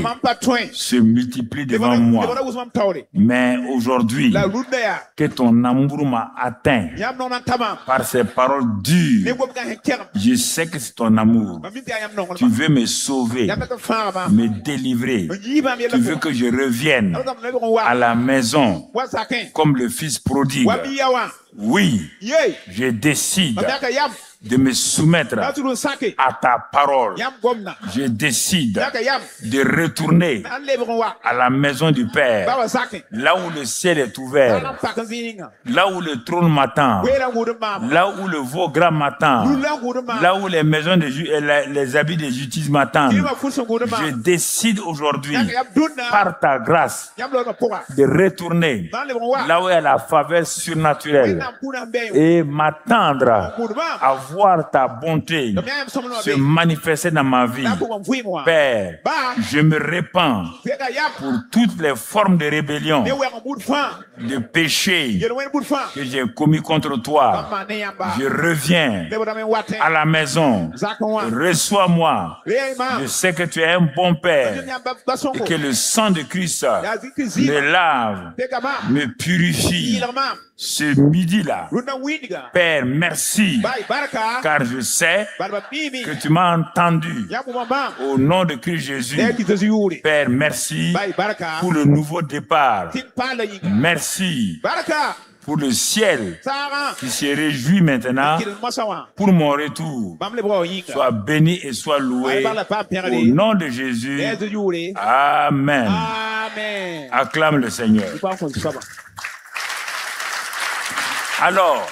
se multiplient devant moi. Mais aujourd'hui, que ton amour m'a atteint par ces paroles dures, je sais que c'est ton amour. Tu veux me sauver, me délivrer. Tu veux que je revienne à la maison comme le fils prodigue. Oui, je décide de me soumettre à ta parole. Je décide de retourner à la maison du Père, là où le ciel est ouvert, là où le trône m'attend, là où le veau gras m'attend, là où les maisons de les habits de justice m'attendent. Je décide aujourd'hui, par ta grâce, de retourner là où il y a la faveur surnaturelle et m'attendre à voir ta bonté se manifester dans ma vie. Père, je me répands pour toutes les formes de rébellion, de péché que j'ai commis contre toi. Je reviens à la maison. Reçois-moi. Je sais que tu es un bon Père et que le sang de Christ me lave, me purifie. Ce midi-là, Père, merci, car je sais que tu m'as entendu. Au nom de Christ Jésus, Père, merci pour le nouveau départ. Merci pour le ciel qui se réjouit maintenant pour mon retour. Sois béni et sois loué au nom de Jésus. Amen. Acclame le Seigneur. Alors,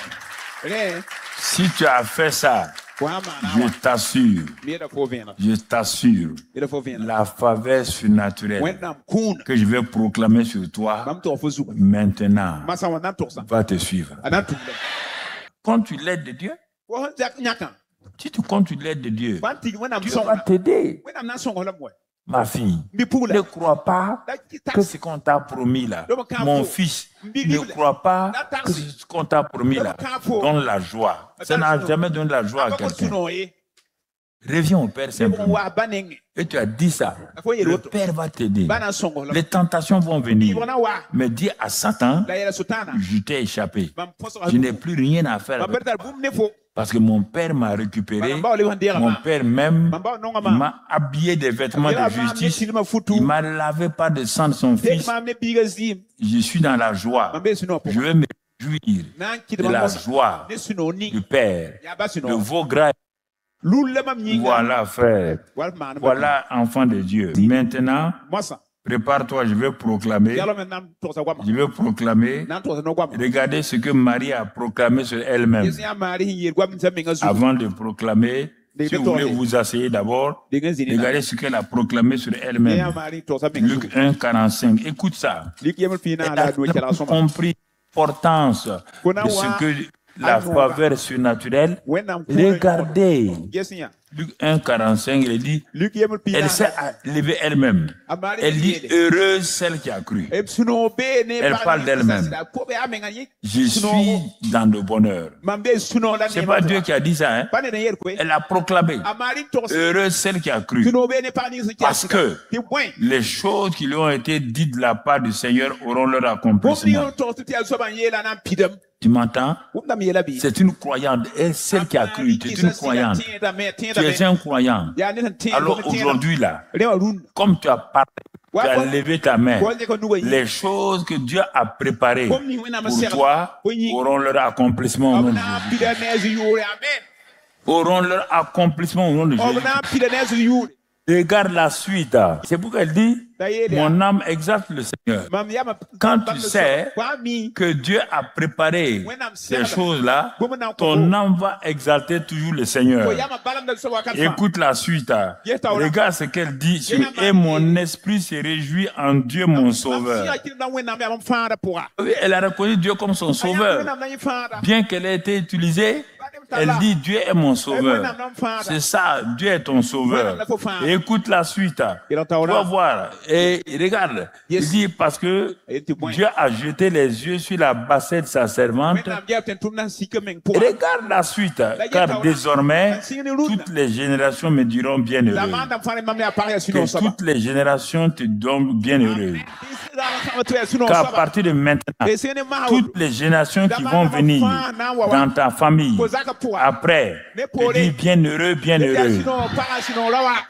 si tu as fait ça, je t'assure, la faveur surnaturelle que je vais proclamer sur toi maintenant va te suivre. Comptes-tu l'aide de Dieu? Si tu comptes l'aide de Dieu, Dieu va t'aider. Ma fille, ne crois pas que ce qu'on t'a promis là, mon fils, ne crois pas que ce qu'on t'a promis là donne la joie. Ça n'a jamais donné la joie à quelqu'un. Reviens au Père simplement. Et tu as dit ça. Le Père va t'aider. Les tentations vont venir. Mais dis à Satan, je t'ai échappé. Je n'ai plus rien à faire avec toi. Parce que mon Père m'a récupéré, mon Père même m'a habillé des vêtements de justice, il m'a lavé par le sang de son Fils. Je suis dans la joie. Je vais me réjouir de la joie du Père, de vos grâces. Voilà, frère. Voilà, enfant de Dieu. Maintenant, prépare-toi, je vais proclamer. Regardez ce que Marie a proclamé sur elle-même. Avant de proclamer, Si vous voulez vous asseoir d'abord, regardez ce qu'elle a proclamé sur elle-même. Luc 1, 45. Écoute ça. Elle a compris l'importance de ce que la faveur surnaturelle. Regardez. Luc 1, 45, il dit, elle s'est levée elle-même. Elle dit, heureuse celle qui a cru. Elle parle d'elle-même. Je suis dans le bonheur. C'est pas Dieu qui a dit ça, hein? Elle a proclamé, heureuse celle qui a cru. Parce que les choses qui lui ont été dites de la part du Seigneur auront leur accomplissement. Tu m'entends? C'est une croyante. Et celle qui a cru, tu es une croyante. Tu es un croyant. Alors aujourd'hui, là, comme tu as parlé, tu as levé ta main, les choses que Dieu a préparées pour toi auront leur accomplissement au nom de Jésus. Auront leur accomplissement au nom de Jésus. Regarde la suite. C'est pourquoi elle dit, mon âme exalte le Seigneur. Quand tu sais que Dieu a préparé ces choses-là, ton âme va exalter toujours le Seigneur. Écoute la suite. Regarde ce qu'elle dit. Et mon esprit se réjouit en Dieu mon sauveur. Elle a reconnu Dieu comme son sauveur. Bien qu'elle ait été utilisée, elle dit Dieu est mon sauveur. C'est ça, Dieu est ton sauveur. Et écoute la suite. Tu vas voir. Et regarde. Il dit parce que Dieu a jeté les yeux sur la bassette de sa servante. Regarde la suite. Car désormais, toutes les générations me diront bienheureux. Que toutes les générations te donnent bienheureux. Qu'à partir de maintenant, toutes les générations qui vont venir dans ta famille, après, te dis bienheureux, bienheureux.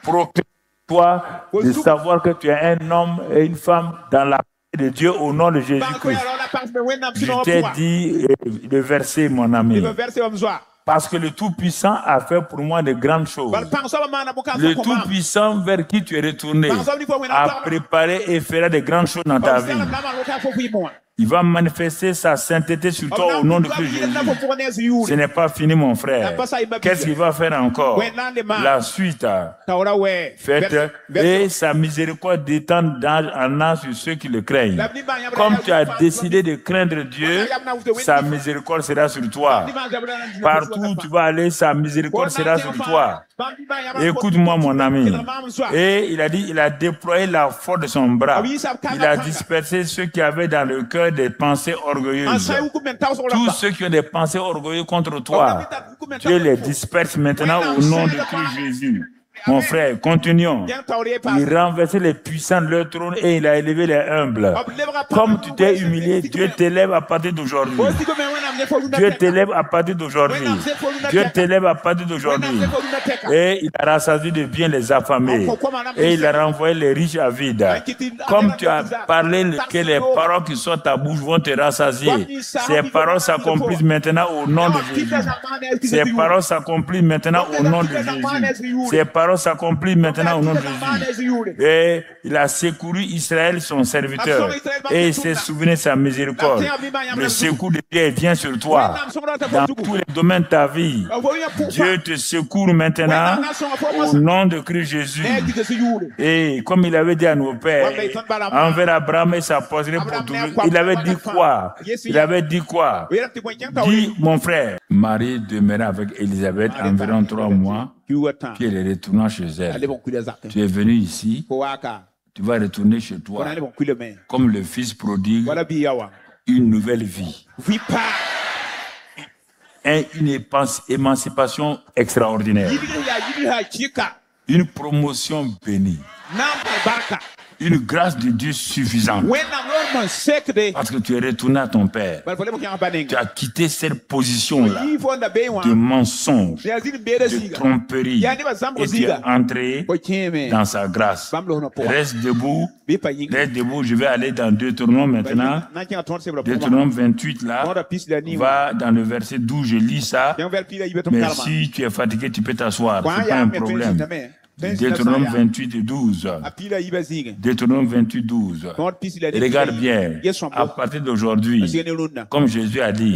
Proclame-toi de savoir que tu es un homme et une femme dans la paix de Dieu au nom de Jésus-Christ. Je t'ai dit le verset, mon ami. Parce que le Tout-Puissant a fait pour moi de grandes choses. Le Tout-Puissant vers qui tu es retourné a préparé et fera de grandes choses dans ta vie. Il va manifester sa sainteté sur toi au nom de Jésus. Ce n'est pas fini, mon frère. Qu'est-ce qu'il va faire encore? La suite. Faites et sa miséricorde d'étend d'âge en âge sur ceux qui le craignent. Comme tu as décidé de craindre Dieu, sa miséricorde sera sur toi. Partout où tu vas aller, sa miséricorde sera sur toi. Écoute-moi, mon ami. Et il a dit, il a déployé la force de son bras. Il a dispersé ceux qui avaient dans le cœur des pensées orgueilleuses. Tous ceux qui ont des pensées orgueilleuses contre toi, Dieu les disperse maintenant au nom de Christ Jésus. Mon frère, continuons. Il renversait les puissants de leur trône et il a élevé les humbles. Comme tu t'es humilié, Dieu t'élève à partir d'aujourd'hui. Dieu t'élève à partir d'aujourd'hui. Dieu t'élève à partir d'aujourd'hui. Et il a rassasié de bien les affamés. Et il a renvoyé les riches à vide. Comme tu as parlé que les paroles qui sont à ta bouche vont te rassasier. Ces paroles s'accomplissent maintenant au nom de Jésus. Ces paroles s'accomplissent maintenant au nom de Jésus. Ces paroles s'accomplit maintenant au nom de Jésus. Et il a secouru Israël, son serviteur, et il s'est souvenu de sa miséricorde. Le secours de Dieu vient sur toi. Dans tous les domaines de ta vie, Dieu te secourt maintenant au nom de Christ Jésus. Et comme il avait dit à nos pères, envers Abraham et sa posterie pour tout, il avait dit quoi? Il avait dit quoi? Dis, mon frère. Marie demeurait avec Élisabeth environ 3 mois. Puis elle est retournée chez elle. Tu es venu ici, tu vas retourner chez toi comme le fils prodigue, une nouvelle vie. Et une émancipation extraordinaire. Une promotion bénie. Une grâce de Dieu suffisante. Parce que tu es retourné à ton père. Tu as quitté cette position-là de mensonge, de tromperie. Et tu es entré dans sa grâce. Reste debout. Reste debout. Je vais aller dans Deutéronome maintenant. Deutéronome 28 là. Va dans le verset 12. Je lis ça. Mais si tu es fatigué, tu peux t'asseoir. Ce n'est pas un problème. Deutéronome 28 et 12. Deutéronome 28, 12. Regarde bien, à partir d'aujourd'hui, comme Jésus a dit,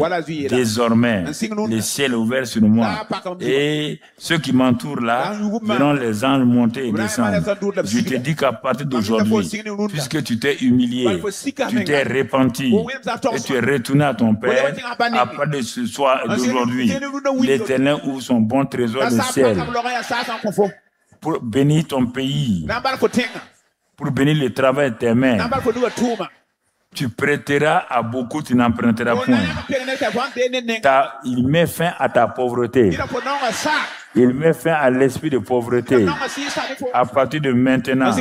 désormais, les ciels ouverts sur moi, et ceux qui m'entourent là, verront les anges monter et descendre. Je te dis qu'à partir d'aujourd'hui, puisque tu t'es humilié, tu t'es repenti, et tu es retourné à ton Père, à partir de ce soir d'aujourd'hui, l'Éternel ouvre son bon trésor du ciel pour bénir ton pays, pour bénir le travail de tes mains. Tu prêteras à beaucoup, tu n'emprunteras point. Il met fin à ta pauvreté. Il met fin à l'esprit de pauvreté. À partir de maintenant,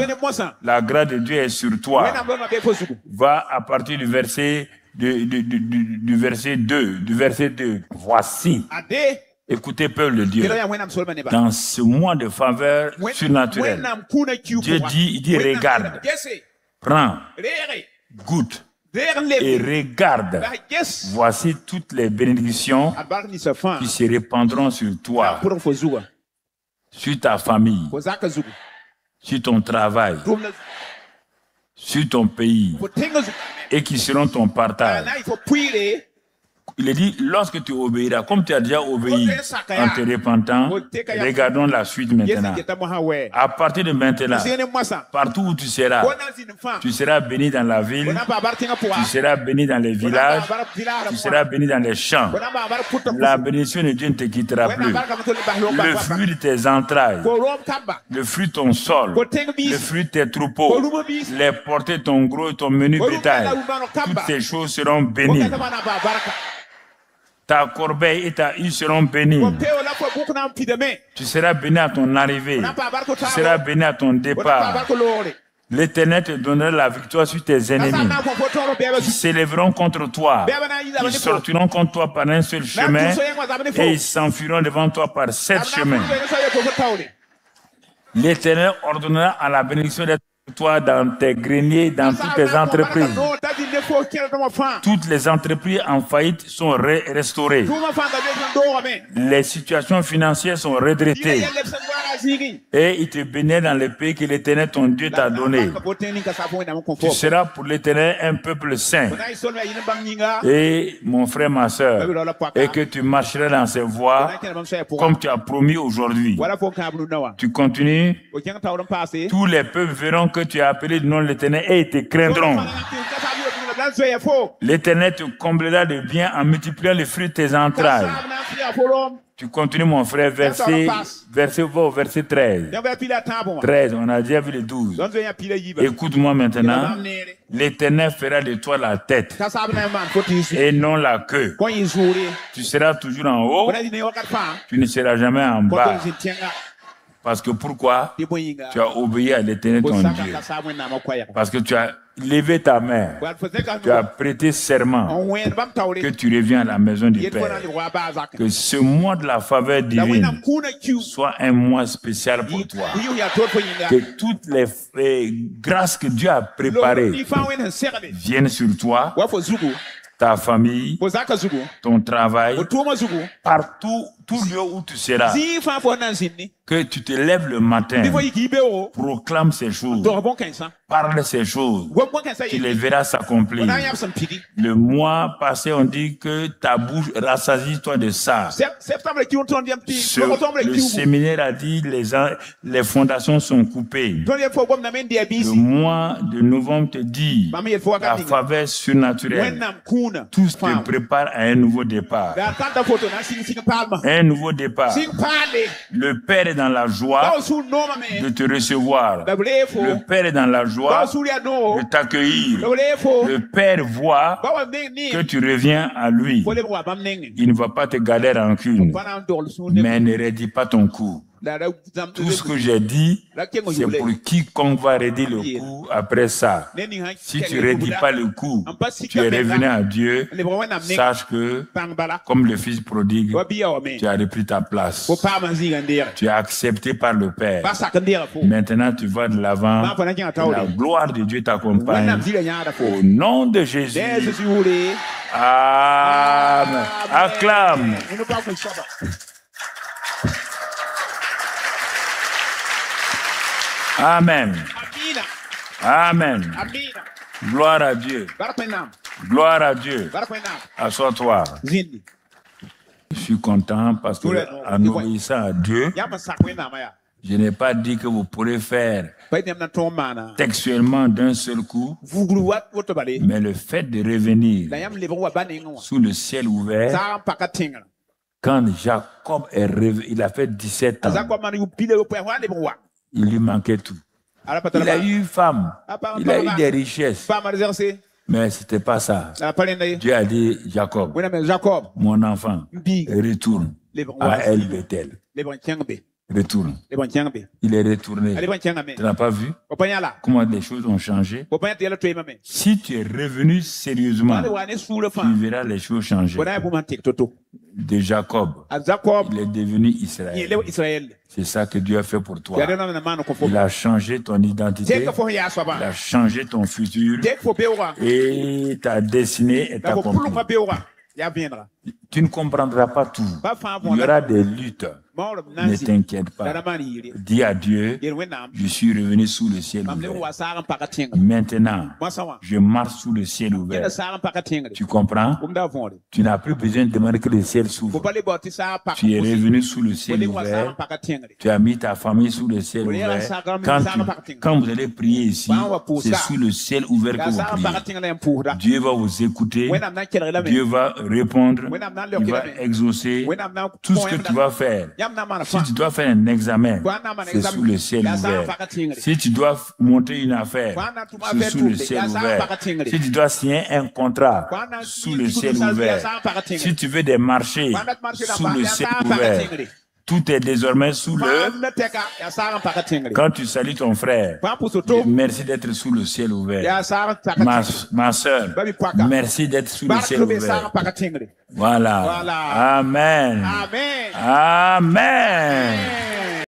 la grâce de Dieu est sur toi. Va à partir du verset, du verset 2. Voici. Écoutez, peuple de Dieu, dans ce mois de faveur surnaturelle, Dieu dit, il dit, regarde, prends, goûte et regarde. Voici toutes les bénédictions qui se répandront sur toi, sur ta famille, sur ton travail, sur ton pays, et qui seront ton partage. Il dit, lorsque tu obéiras, comme tu as déjà obéi en te repentant, regardons la suite maintenant. À partir de maintenant, partout où tu seras béni dans la ville, tu seras béni dans les villages, tu seras béni dans les champs. La bénédiction de Dieu ne te quittera plus. Le fruit de tes entrailles, le fruit de ton sol, le fruit de tes troupeaux, les portées de ton gros et ton menu bétail, toutes ces choses seront bénies. Ta corbeille et ta huile seront bénies. Tu seras béni à ton arrivée. Tu seras béni à ton départ. L'Éternel te donnera la victoire sur tes ennemis. Ils s'élèveront contre toi. Ils sortiront contre toi par un seul chemin et ils s'enfuiront devant toi par 7 chemins. L'Éternel ordonnera à la bénédiction d'être toi dans tes greniers, dans toutes tes entreprises. Toutes les entreprises en faillite sont restaurées. Les situations financières sont redressées. Et il te bénit dans le pays que l'Éternel ton Dieu t'a donné. Tu seras pour l'Éternel un peuple saint. Et mon frère, ma soeur, et que tu marcheras dans ses voies comme tu as promis aujourd'hui. Tu continues. Tous les peuples verront que tu as appelé le nom de l'Éternel et ils te craindront. L'Éternel te comblera de bien en multipliant les fruits de tes entrailles. Tu continues, mon frère, verset 13. 13, on a déjà vu le 12. Écoute-moi maintenant. L'Éternel fera de toi la tête et non la queue. Tu seras toujours en haut. Tu ne seras jamais en bas. Parce que pourquoi? Tu as obéi à l'Éternel ton Dieu. Parce que tu as levé ta main. Tu as prêté serment que tu reviens à la maison du Père. Que ce mois de la faveur divine soit un mois spécial pour toi. Que toutes les grâces que Dieu a préparées viennent sur toi, ta famille, ton travail, partout, tout lieu où tu seras. Que tu te lèves le matin, proclame ces choses, parle ces choses, tu les verras s'accomplir. Le mois passé, on dit que ta bouche rassasie-toi de ça. Le séminaire a dit les fondations sont coupées. Le mois de novembre te dit la faveur surnaturelle. Tout se prépare à un nouveau départ. Un nouveau départ. Le Père est dans la joie de te recevoir. Le Père est dans la joie de t'accueillir. Le Père voit que tu reviens à lui. Il ne va pas te garder rancune, mais ne raidis pas ton cou. Tout ce que j'ai dit, c'est pour quiconque va raider le coup après ça. Si tu ne raidis pas le coup, tu es revenu à Dieu, sache que, comme le fils prodigue, tu as repris ta place. Tu es accepté par le Père. Maintenant, tu vas de l'avant. La gloire de Dieu t'accompagne. Au nom de Jésus. Amen. Acclame. Amen. Amen. Gloire à Dieu. Gloire à Dieu. Assois-toi. Je suis content parce que en obéissant à Dieu, je n'ai pas dit que vous pourrez faire textuellement d'un seul coup, mais le fait de revenir sous le ciel ouvert, quand Jacob est revenu, il a fait 17 ans, il lui manquait tout. Il a eu une femme, il a eu des richesses, mais ce n'était pas ça. Dieu a dit, Jacob, mon enfant, retourne à El Bethel. Retourne. Il est retourné. Tu n'as pas vu comment les choses ont changé? Si tu es revenu sérieusement, tu verras les choses changer. De Jacob, il est devenu Israël. C'est ça que Dieu a fait pour toi. Il a changé ton identité, il a changé ton futur et ta destinée est accomplie. Tu ne comprendras pas tout. Il y aura des luttes. Ne t'inquiète pas. Dis à Dieu, je suis revenu sous le ciel ouvert. Maintenant, je marche sous le ciel ouvert. Tu comprends? Tu n'as plus besoin de demander que le ciel s'ouvre. Tu es revenu sous le ciel ouvert. Tu as mis ta famille sous le ciel ouvert. Quand vous allez prier ici, c'est sous le ciel ouvert que vous priez. Dieu va vous écouter. Dieu va répondre. Il va exaucer tout ce que tu vas faire. Si tu dois faire un examen, c'est sous le ciel ouvert. Si tu dois monter une affaire, c'est sous le ciel ouvert. Si tu dois signer un contrat, sous le ciel ouvert. Si tu veux des marchés, sous le ciel ouvert. Tout est désormais sous le... Quand tu salues ton frère, merci d'être sous le ciel ouvert. Ma soeur, merci d'être sous le ciel ouvert. Voilà. Amen. Amen.